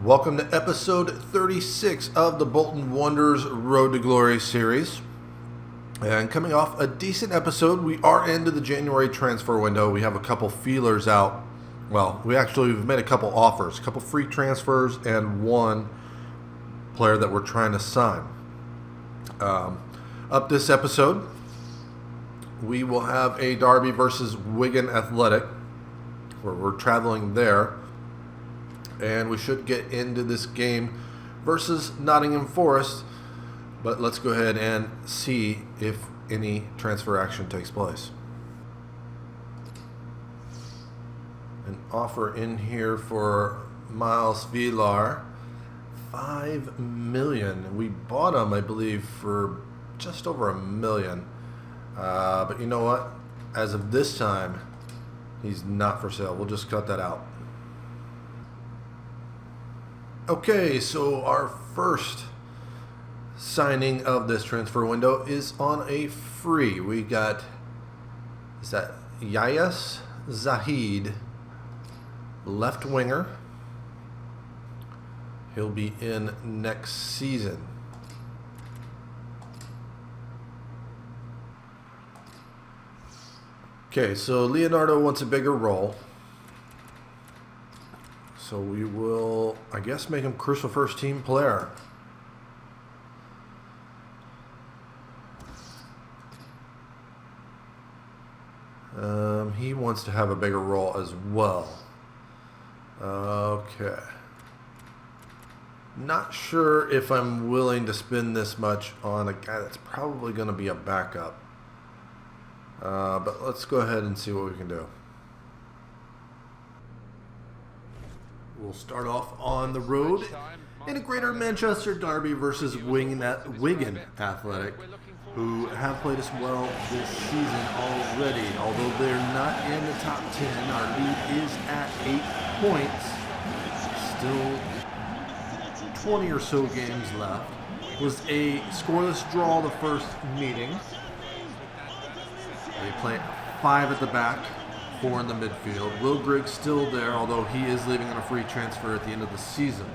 Welcome to episode 36 of the Bolton Wanderers Road to Glory series. And coming off a decent episode, we are into the January transfer window. We have a couple feelers out. Well, we've made a couple offers, a couple free transfers, and one player that we're trying to sign. Up this episode, we will have a Derby versus Wigan Athletic, where we're traveling there. And we should get into this game versus Nottingham Forest. But let's go ahead and see if any transfer action takes place. An offer in here for Miles Villar, $5 million. We bought him, I believe, for just over $1 million. But you know what? As of this time, he's not for sale. We'll just cut that out. Okay, so our first signing of this transfer window is on a free. We got, is that Yayas Zahid, left winger. He'll be in next season. Okay, so Leonardo wants a bigger role. So we will, I guess, make him crucial first team player. He wants to have a bigger role as well. Okay. Not sure if I'm willing to spend this much on a guy that's probably going to be a backup. But let's go ahead and see what we can do. We'll start off on the road in a Greater Manchester Derby versus Wigan Athletic, who have played us well this season already. Although they're not in the top 10, our lead is at 8 points. Still 20 or so games left. It was a scoreless draw the first meeting. They play 5 at the back, 4 in the midfield. Will Griggs still there, although he is leaving on a free transfer at the end of the season.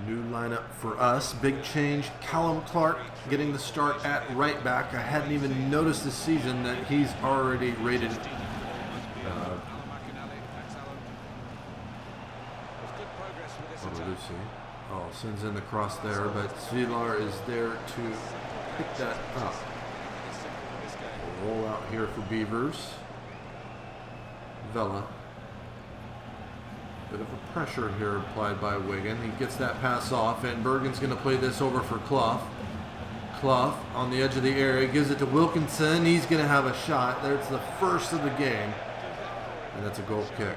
New lineup for us. Big change. Callum Clark getting the start at right back. I hadn't even noticed this season that he's already rated. Sends in the cross there, but Villar is there to pick that up. Roll out here for Beavers. Vela. Bit of a pressure here applied by Wigan. He gets that pass off, and Bergen's going to play this over for Clough. Clough on the edge of the area, gives it to Wilkinson. He's going to have a shot. There's the first of the game, and that's a goal kick.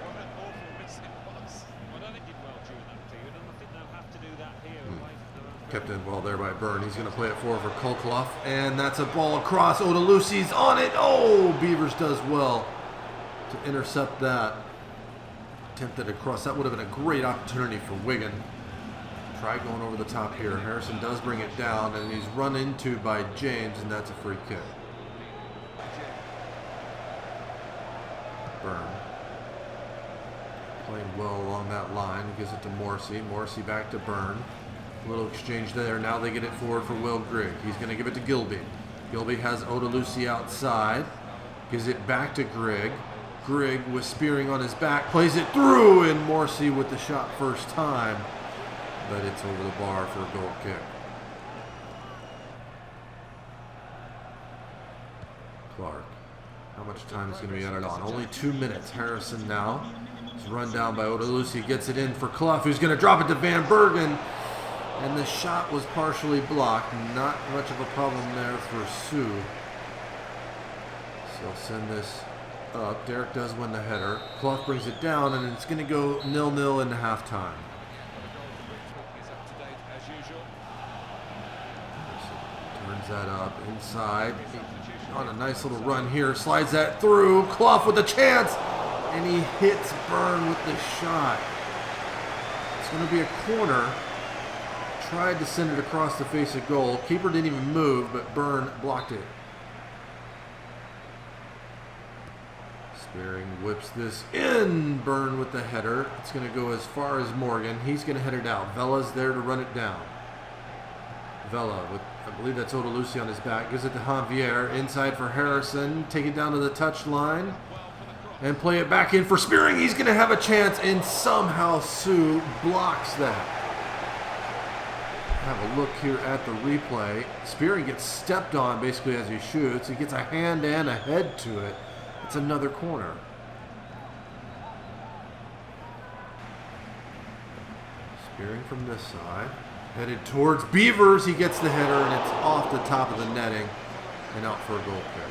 Kept in well there by Byrne. He's going to play it forward for Kolkloff, and that's a ball across. Odalusi's on it. Oh, Beavers does well to intercept that. Attempted across. That would have been a great opportunity for Wigan. Try going over the top here. Harrison does bring it down, and he's run into by James, and that's a free kick. Byrne playing well along that line. He gives it to Morrissey. Morrissey back to Byrne. Little exchange there. Now they get it forward for Will Grigg. He's going to give it to Gilby. Gilby has Odalusi outside. Gives it back to Grigg. Grigg with Spearing on his back. Plays it through, and Morrissey with the shot first time. But it's over the bar for a goal kick. Clark. How much time is going to be added on? Only 2 minutes. Harrison now. It's run down by Odalusi. Gets it in for Clough, who's going to drop it to Van Bergen. And the shot was partially blocked. Not much of a problem there for Sue. So I'll send this up. Derek does win the header. Clough brings it down, and it's going to go 0-0 into halftime. Turns that up inside. On a nice little run here. Slides that through. Clough with a chance. And he hits Byrne with the shot. It's going to be a corner. Tried to send it across the face of goal. Keeper didn't even move, but Byrne blocked it. Spearing whips this in. Burn with the header. It's going to go as far as Morgan. He's going to head it out. Vela's there to run it down. Vela with, I believe that's Odalusi on his back. Gives it to Javier. Inside for Harrison. Take it down to the touch line. And play it back in for Spearing. He's going to have a chance. And somehow Sue blocks that. Have a look here at the replay. Spearing gets stepped on basically as he shoots. He gets a hand and a head to it. It's another corner. Spearing from this side. Headed towards Beavers. He gets the header and it's off the top of the netting and out for a goal kick.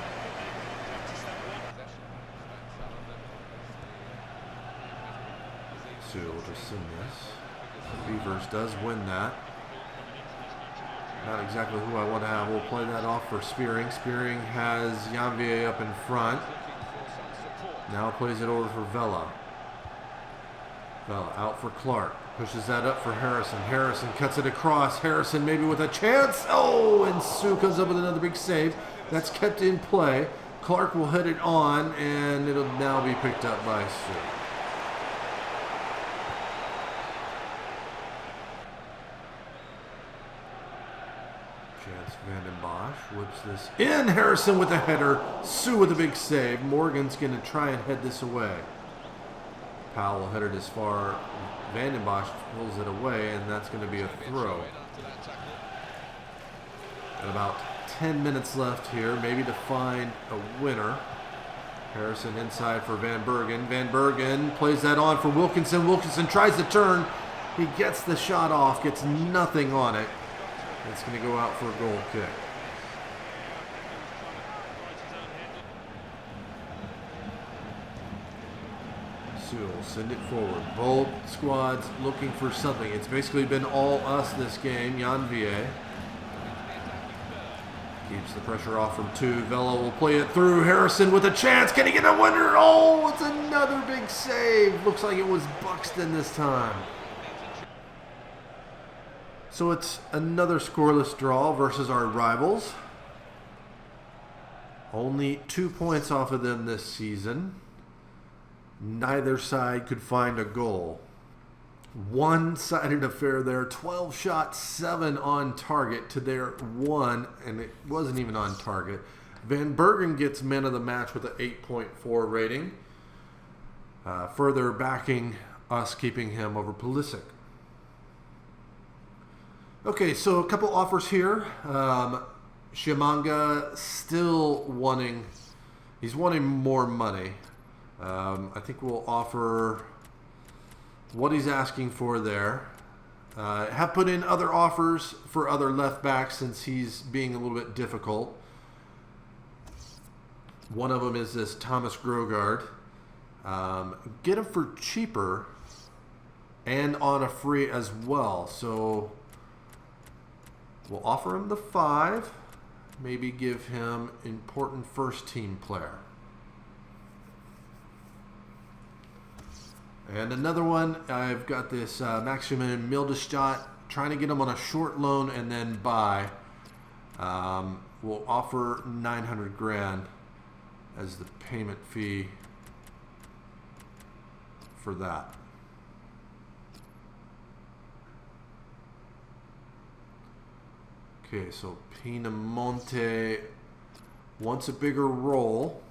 So we'll just send this. Beavers does win that. Not exactly who I want to have. We'll play that off for Spearing. Spearing has Janvier up in front. Now plays it over for Vela. Vela out for Clark. Pushes that up for Harrison. Harrison cuts it across. Harrison maybe with a chance. Oh, and Sue comes up with another big save. That's kept in play. Clark will head it on, and it'll now be picked up by Sue. Chance Vanden Bosch whips this in. Harrison with a header. Sue with a big save. Morgan's going to try and head this away. Powell headed as far. Vanden Bosch pulls it away, and that's going to be a throw. And about 10 minutes left here, maybe to find a winner. Harrison inside for Van Bergen. Van Bergen plays that on for Wilkinson. Wilkinson tries to turn. He gets the shot off, gets nothing on it. It's going to go out for a goal kick. Sue will send it forward. Both squads looking for something. It's basically been all us this game. Janvier keeps the pressure off from two. Vela will play it through. Harrison with a chance. Can he get a winner? Oh, it's another big save. Looks like it was Buxton this time. So it's another scoreless draw versus our rivals. Only 2 points off of them this season. Neither side could find a goal. One-sided affair there. 12 shots, 7 on target to their 1, and it wasn't even on target. Van Bergen gets man of the match with an 8.4 rating. Further backing us keeping him over Pulisic. Okay, so a couple offers here. Shimanga still wanting, he's wanting more money. I think we'll offer what he's asking for there. Have put in other offers for other left backs since he's being a little bit difficult. One of them is this Thomas Grogard. Get him for cheaper and on a free as well. So we'll offer him the 5. Maybe give him important first team player. And another one, I've got this Maximilian Mildestadt, trying to get him on a short loan and then buy. We'll offer 900 grand as the payment fee for that. Okay, so Pinamonte wants a bigger role.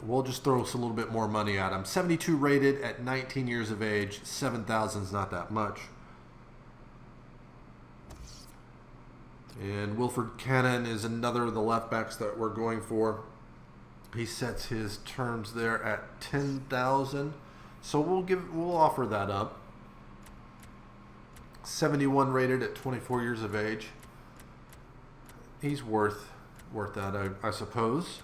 We'll just throw us a little bit more money at him. 72 rated at 19 years of age. 7,000 is not that much. And Wilfred Cannon is another of the left backs that we're going for. He sets his terms there at 10,000. So we'll offer that up. 71 rated at 24 years of age. He's worth that, I suppose.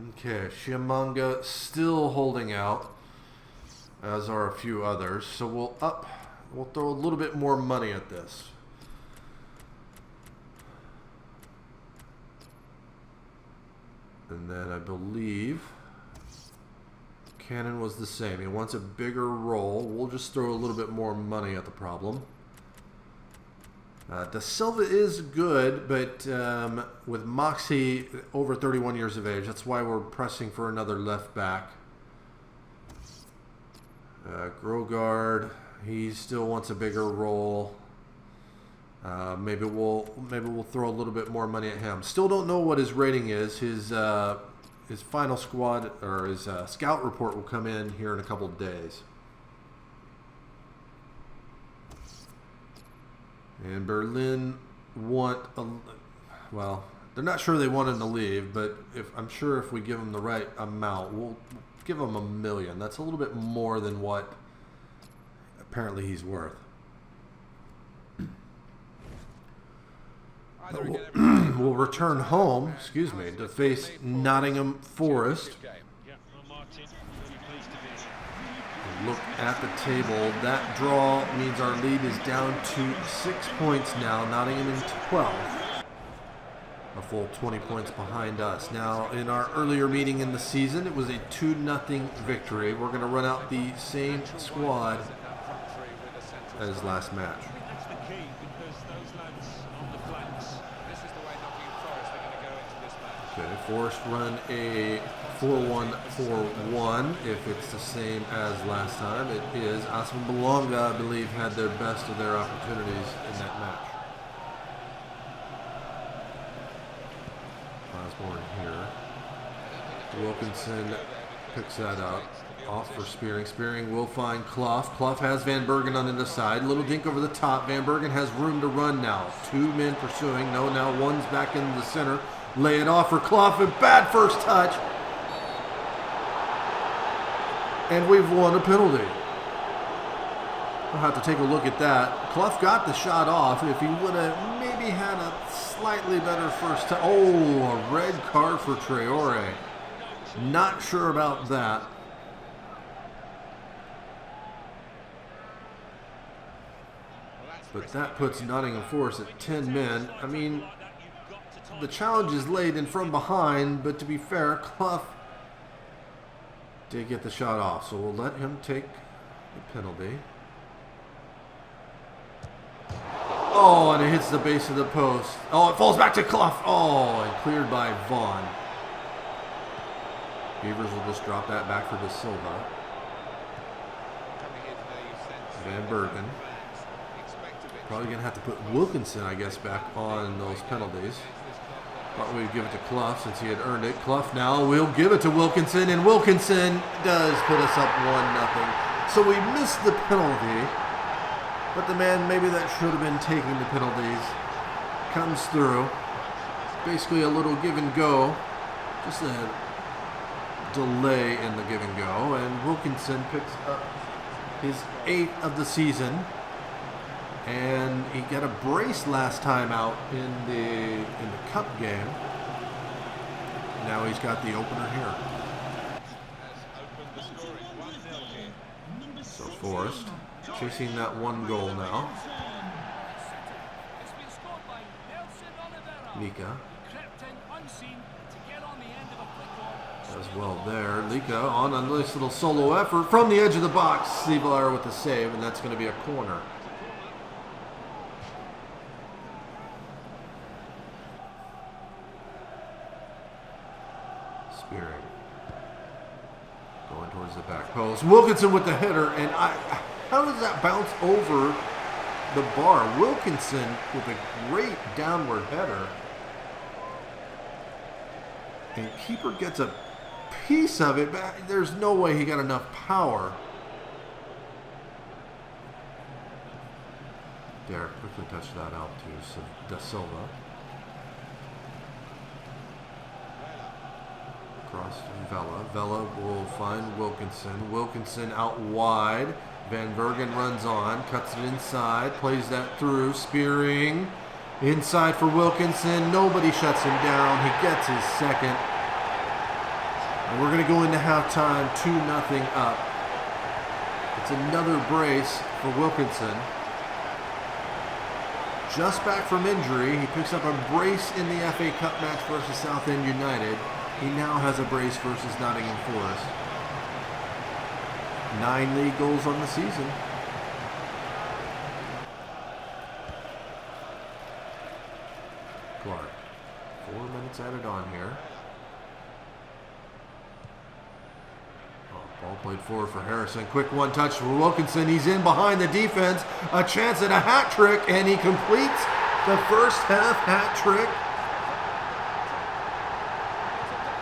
Okay, Shimanga still holding out, as are a few others. So we'll throw a little bit more money at this. And then I believe Cannon was the same. He wants a bigger role. We'll just throw a little bit more money at the problem. Da Silva is good, but with Moxie over 31 years of age, that's why we're pressing for another left back. Grogard, he still wants a bigger role. Maybe we'll throw a little bit more money at him. Still don't know what his rating is. His final squad or his scout report will come in here in a couple of days. And Berlin well, they're not sure they want him to leave, but I'm sure if we give him the right amount, we'll give him $1 million. That's a little bit more than what apparently he's worth. We'll return home, to face Nottingham Forest. Look at the table. That draw means our lead is down to 6 points now. Nottingham in 12. A full 20 points behind us. Now, in our earlier meeting in the season, it was a 2-0 victory. We're going to run out the same squad as last match. Okay, Forest run a 4-1-4-1 if it's the same as last time. It is. Asma Belonga, I believe, had their best of their opportunities in that match. Osborne here. Wilkinson picks that up. Off for Spearing. Spearing will find Clough. Clough has Van Bergen on the side. Little dink over the top. Van Bergen has room to run now. 2 men pursuing. No, now one's back in the center. Lay it off for Clough. A bad first touch. And we've won a penalty. We'll have to take a look at that. Clough got the shot off. If he would have maybe had a slightly better first touch. Oh, a red card for Traore. Not sure about that. But that puts Nottingham Forest at 10 men. I mean, the challenge is laid in from behind, but to be fair, Clough did get the shot off, so we'll let him take the penalty. Oh, and it hits the base of the post. Oh, it falls back to Clough. Oh, and cleared by Vaughn. Beavers will just drop that back for Da Silva. Van Bergen. Probably going to have to put Wilkinson, I guess, back on those penalties. Thought we'd give it to Clough since he had earned it. Clough now will give it to Wilkinson, and Wilkinson does put us up 1-0. So we missed the penalty, but the man maybe that should have been taking the penalties comes through. Basically a little give and go. Just a delay in the give and go, and Wilkinson picks up his 8th of the season. And he got a brace last time out in the cup game. Now he's got the opener here. So Forrest chasing that 1 goal now. Lika does well there. Lika on a nice little solo effort from the edge of the box. Seevaler with the save, and that's going to be a corner. Spearing. Going towards the back post. Wilkinson with the header, and how does that bounce over the bar? Wilkinson with a great downward header. And keeper gets a piece of it, but there's no way he got enough power. Derek quickly touched that out to Da Silva. Across to Vela. Vela will find Wilkinson. Wilkinson out wide. Van Bergen runs on, cuts it inside, plays that through. Spearing inside for Wilkinson. Nobody shuts him down. He gets his second. And we're going to go into halftime 2-0 up. It's another brace for Wilkinson. Just back from injury, he picks up a brace in the FA Cup match versus Southend United. He now has a brace versus Nottingham Forest. 9 league goals on the season. points added on here. Ball played forward for Harrison. Quick one touch for Wilkinson. He's in behind the defense. A chance at a hat trick, and he completes the first half hat trick.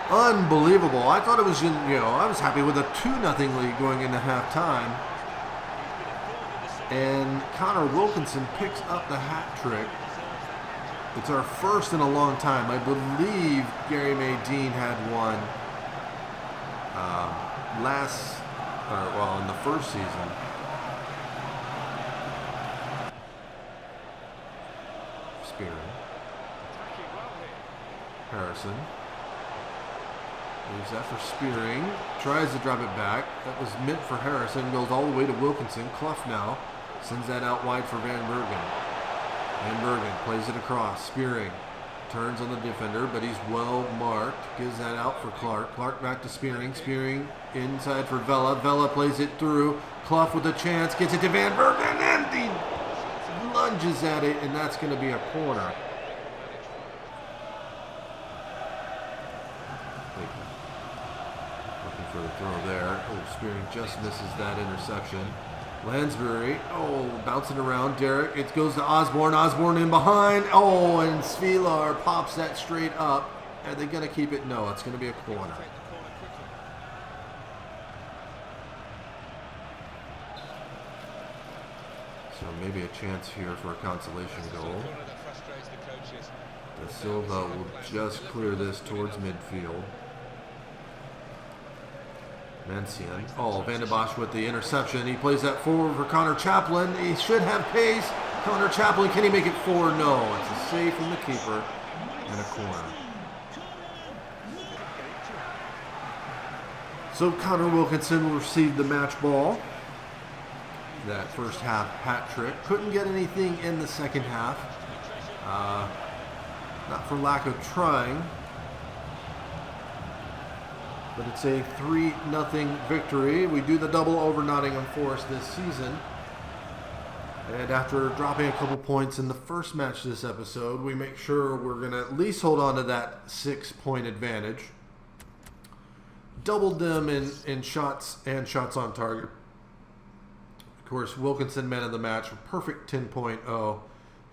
Unbelievable. I thought it was, I was happy with a 2-0 lead going into halftime. And Connor Wilkinson picks up the hat trick. It's our first in a long time. I believe Gary May-Dean had one in the first season. Spearing. Harrison. Leaves that for Spearing. Tries to drop it back. That was meant for Harrison. Goes all the way to Wilkinson. Clough now sends that out wide for Van Bergen. Van Bergen plays it across. Spearing turns on the defender, but he's well marked. Gives that out for Clark. Clark back to Spearing. Spearing inside for Vela. Vela plays it through. Clough with a chance. Gets it to Van Bergen, and he lunges at it, and that's going to be a corner. Looking for the throw there. Oh, Spearing just misses that interception. Lansbury, bouncing around. Derek, it goes to Osborne. Osborne in behind. Oh, and Svilar pops that straight up. Are they going to keep it? No, it's going to be a corner. So maybe a chance here for a consolation goal. Da Silva will just clear this towards midfield. Mencian. Van de Bosch with the interception. He plays that forward for Connor Chaplin. He should have pace. Connor Chaplin, can he make it 4? No. It's a save from the keeper and a corner. So Connor Wilkinson will receive the match ball. That first half hat trick. Couldn't get anything in the second half. Not for lack of trying. But it's a 3-0 victory. We do the double over Nottingham Forest this season. And after dropping a couple points in the first match this episode, we make sure we're going to at least hold on to that 6-point advantage. Doubled them in shots and shots on target. Of course, Wilkinson, man of the match, a perfect 10.0.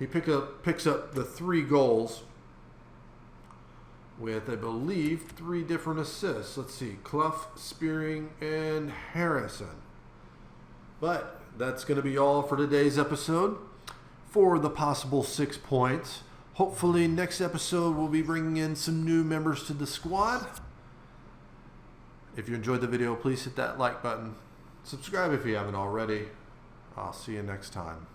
He picks up the 3 goals with, I believe, 3 different assists. Let's see, Clough, Spearing, and Harrison. But that's going to be all for today's episode for the possible 6 points. Hopefully next episode we'll be bringing in some new members to the squad. If you enjoyed the video, please hit that like button. Subscribe if you haven't already. I'll see you next time.